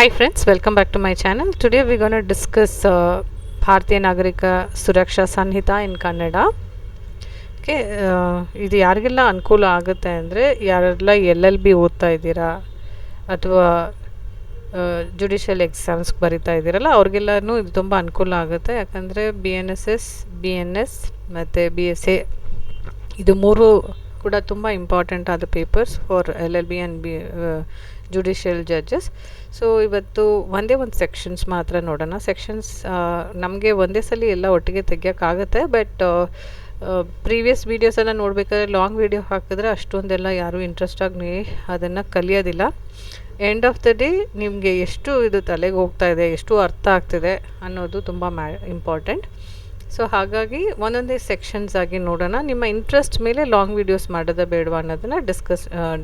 Hi friends, welcome back to my channel. Today we're going to discuss Bharatiya Nagarika Suraksha Sanhita in Kannada. Okay, ಇದು ಯಾರಿಗೆಲ್ಲ ಅನುಕೂಲ ಆಗುತ್ತೆ ಅಂದರೆ ಯಾರೆಲ್ಲ LLB ಓದ್ತಾ ಇದ್ದೀರಾ ಅಥವಾ ಜುಡಿಷಿಯಲ್ ಎಕ್ಸಾಮ್ಸ್ಗೆ ಬರಿತಾ ಇದ್ದೀರಲ್ಲ ಅವ್ರಿಗೆಲ್ಲನೂ ಇದು ತುಂಬ ಅನುಕೂಲ ಆಗುತ್ತೆ. ಯಾಕಂದರೆ BNSS, BNS ಮತ್ತು BSA ಇದು ಮೂರು ಕೂಡ ತುಂಬ ಇಂಪಾರ್ಟೆಂಟ್ ಆದ papers for LLB and judicial judges. So ಇವತ್ತು ಒಂದೇ ಒಂದು ಸೆಕ್ಷನ್ಸ್ ಮಾತ್ರ ನೋಡೋಣ. ಸೆಕ್ಷನ್ಸ್ ನಮಗೆ ಒಂದೇ ಸಲ ಎಲ್ಲ ಒಟ್ಟಿಗೆ ತೆಗಿಯೋಕ್ಕಾಗತ್ತೆ, ಬಟ್ ಪ್ರೀವಿಯಸ್ ವೀಡಿಯೋಸೆಲ್ಲ ನೋಡಬೇಕಾದ್ರೆ ಲಾಂಗ್ ವೀಡಿಯೋ ಹಾಕಿದ್ರೆ ಅಷ್ಟೊಂದೆಲ್ಲ ಯಾರೂ ಇಂಟ್ರೆಸ್ಟಾಗಿ ಅದನ್ನು ಕಲಿಯೋದಿಲ್ಲ. ಎಂಡ್ ಆಫ್ ದ ಡೇ ನಿಮಗೆ ಎಷ್ಟು ಇದು ತಲೆಗೆ ಹೋಗ್ತಾ ಇದೆ, ಎಷ್ಟು ಅರ್ಥ ಆಗ್ತಿದೆ ಅನ್ನೋದು ತುಂಬ ಇಂಪಾರ್ಟೆಂಟ್. ಸೊ ಹಾಗಾಗಿ ಒಂದೊಂದೇ ಸೆಕ್ಷನ್ಸ್ ಆಗಿ ನೋಡೋಣ. ನಿಮ್ಮ ಇಂಟ್ರೆಸ್ಟ್ ಮೇಲೆ ಲಾಂಗ್ ವೀಡಿಯೋಸ್ ಮಾಡೋದ ಬೇಡವಾ ಅನ್ನೋದನ್ನು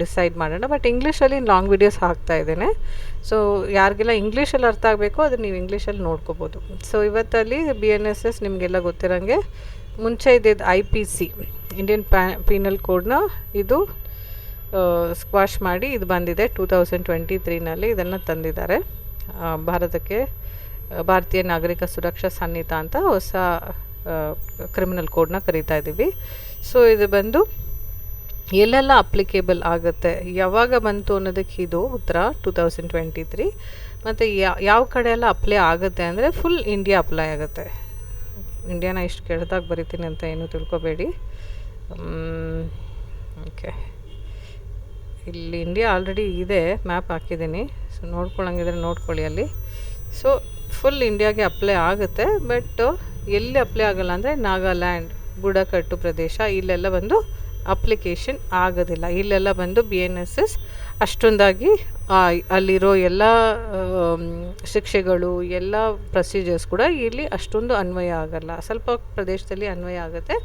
ಡಿಸೈಡ್ ಮಾಡೋಣ. ಬಟ್ ಇಂಗ್ಲೀಷಲ್ಲಿ ಲಾಂಗ್ ವೀಡಿಯೋಸ್ ಹಾಕ್ತಾ ಇದ್ದೇನೆ. ಸೊ ಯಾರಿಗೆಲ್ಲ ಇಂಗ್ಲೀಷಲ್ಲಿ ಅರ್ಥ ಆಗಬೇಕೋ ಅದನ್ನು ನೀವು ಇಂಗ್ಲೀಷಲ್ಲಿ ನೋಡ್ಕೋಬೋದು. ಸೊ ಇವತ್ತಲ್ಲಿ BNSS ನಿಮಗೆಲ್ಲ ಗೊತ್ತಿರೋಂಗೆ ಮುಂಚೆ ಇದ್ದಿದ್ದು IPC ಇಂಡಿಯನ್ ಪೀನಲ್ ಕೋಡ್ನ ಇದು ಸ್ಕ್ವಾಶ್ ಮಾಡಿ ಇದು ಬಂದಿದೆ 2023ನಲ್ಲಿ. ಇದನ್ನು ತಂದಿದ್ದಾರೆ ಭಾರತಕ್ಕೆ. ಭಾರತೀಯ ನಾಗರಿಕ ಸುರಕ್ಷಾ ಸಂಹಿತ ಅಂತ ಹೊಸ ಕ್ರಿಮಿನಲ್ ಕೋಡ್ನ ಕರೀತಾ ಇದ್ದೀವಿ. ಸೊ ಇದು ಬಂದು ಎಲ್ಲೆಲ್ಲ ಅಪ್ಲಿಕೇಬಲ್ ಆಗುತ್ತೆ, ಯಾವಾಗ ಬಂತು ಅನ್ನೋದಕ್ಕೆ ಇದು ಉತ್ತರ 2023. ಮತ್ತು ಯಾವ ಕಡೆ ಎಲ್ಲ ಅಪ್ಲೈ ಆಗುತ್ತೆ ಅಂದರೆ ಫುಲ್ ಇಂಡಿಯಾ ಅಪ್ಲೈ ಆಗುತ್ತೆ. ಇಂಡಿಯಾನ ಇಷ್ಟು ಕೆಟ್ಟದಾಗಿ ಬರಿತೀನಿ ಅಂತ ಏನೂ ತಿಳ್ಕೊಬೇಡಿ. ಓಕೆ, ಇಲ್ಲಿ ಇಂಡಿಯಾ ಆಲ್ರೆಡಿ ಇದೆ, ಮ್ಯಾಪ್ ಹಾಕಿದ್ದೀನಿ. ಸೊ ನೋಡ್ಕೊಳ್ಳೋಂಗಿದ್ರೆ ನೋಡ್ಕೊಳ್ಳಿ ಅಲ್ಲಿ. ಸೊ ಫುಲ್ ಇಂಡಿಯಾಗೆ ಅಪ್ಲೈ ಆಗುತ್ತೆ, ಬಟ್ ಎಲ್ಲಿ ಅಪ್ಲೈ ಆಗೋಲ್ಲ ಅಂದರೆ ನಾಗಾಲ್ಯಾಂಡ್, ಬುಡಕಟ್ಟು ಪ್ರದೇಶ ಇಲ್ಲೆಲ್ಲ ಬಂದು ಅಪ್ಲಿಕೇಶನ್ ಆಗೋದಿಲ್ಲ. ಇಲ್ಲೆಲ್ಲ ಬಂದು BNSS ಅಷ್ಟೊಂದಾಗಿ ಅಲ್ಲಿರೋ ಎಲ್ಲ ಶಿಕ್ಷೆಗಳು, ಎಲ್ಲ ಪ್ರೊಸೀಜರ್ಸ್ ಕೂಡ ಇಲ್ಲಿ ಅಷ್ಟೊಂದು ಅನ್ವಯ ಆಗಲ್ಲ. ಸ್ವಲ್ಪ ಪ್ರದೇಶದಲ್ಲಿ ಅನ್ವಯ ಆಗುತ್ತೆ,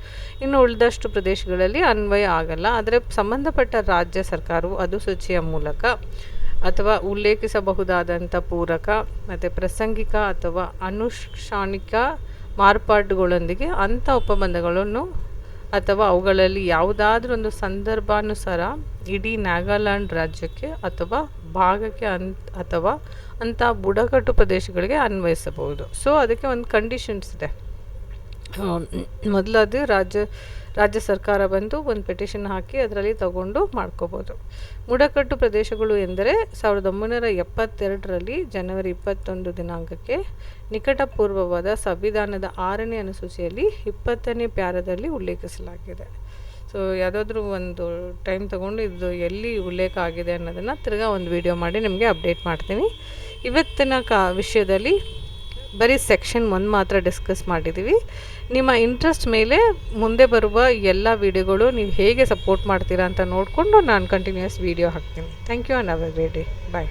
ಇನ್ನು ಉಳಿದಷ್ಟು ಪ್ರದೇಶಗಳಲ್ಲಿ ಅನ್ವಯ ಆಗಲ್ಲ. ಆದರೆ ಸಂಬಂಧಪಟ್ಟ ರಾಜ್ಯ ಸರ್ಕಾರವು ಅಧಿಸೂಚನೆಯ ಮೂಲಕ ಅಥವಾ ಉಲ್ಲೇಖಿಸಬಹುದಾದಂಥ ಪೂರಕ ಮತ್ತು ಪ್ರಾಸಂಗಿಕ ಅಥವಾ ಅನುಷ್ಠಾನಿಕ ಮಾರ್ಪಾಡುಗಳೊಂದಿಗೆ ಅಂಥ ಒಪ್ಪಂದಗಳನ್ನು ಅಥವಾ ಅವುಗಳಲ್ಲಿ ಯಾವುದಾದ್ರೂ ಒಂದು ಸಂದರ್ಭಾನುಸಾರ ಇಡೀ ನಾಗಾಲ್ಯಾಂಡ್ ರಾಜ್ಯಕ್ಕೆ ಅಥವಾ ಭಾಗಕ್ಕೆ ಅಥವಾ ಅಂಥ ಬುಡಕಟ್ಟು ಪ್ರದೇಶಗಳಿಗೆ ಅನ್ವಯಿಸಬಹುದು. ಸೊ ಅದಕ್ಕೆ ಒಂದು ಕಂಡೀಷನ್ಸ್ ಇದೆ. ಮೊದಲದು ರಾಜ್ಯ ಸರ್ಕಾರ ಬಂದು ಒಂದು ಪೆಟಿಷನ್ ಹಾಕಿ ಅದರಲ್ಲಿ ತಗೊಂಡು ಮಾಡ್ಕೋಬೋದು. ಬುಡಕಟ್ಟು ಪ್ರದೇಶಗಳು ಎಂದರೆ 1972ರಲ್ಲಿ ಜನವರಿ 21 ದಿನಾಂಕಕ್ಕೆ ನಿಕಟಪೂರ್ವವಾದ ಸಂವಿಧಾನದ 6ನೇ ಅನುಸೂಚಿಯಲ್ಲಿ 20ನೇ ಪ್ಯಾರದಲ್ಲಿ ಉಲ್ಲೇಖಿಸಲಾಗಿದೆ. ಸೊ ಯಾವುದಾದ್ರೂ ಒಂದು ಟೈಮ್ ತಗೊಂಡು ಇದು ಎಲ್ಲಿ ಉಲ್ಲೇಖ ಆಗಿದೆ ಅನ್ನೋದನ್ನು ತಿರ್ಗಾ ಒಂದು ವಿಡಿಯೋ ಮಾಡಿ ನಿಮಗೆ ಅಪ್ಡೇಟ್ ಮಾಡ್ತೀನಿ. ಇವತ್ತಿನ ವಿಷಯದಲ್ಲಿ ಬರೀ ಸೆಕ್ಷನ್ 1 ಮಾತ್ರ ಡಿಸ್ಕಸ್ ಮಾಡಿದ್ದೀವಿ. ನಿಮ್ಮ ಇಂಟ್ರೆಸ್ಟ್ ಮೇಲೆ ಮುಂದೆ ಬರುವ ಎಲ್ಲ ವಿಡಿಯೋಗಳು ನೀವು ಹೇಗೆ ಸಪೋರ್ಟ್ ಮಾಡ್ತೀರಾ ಅಂತ ನೋಡಿಕೊಂಡು ನಾನು ಕಂಟಿನ್ಯೂಸ್ ವಿಡಿಯೋ ಹಾಕ್ತೀನಿ. Thank you and have a great day. Bye.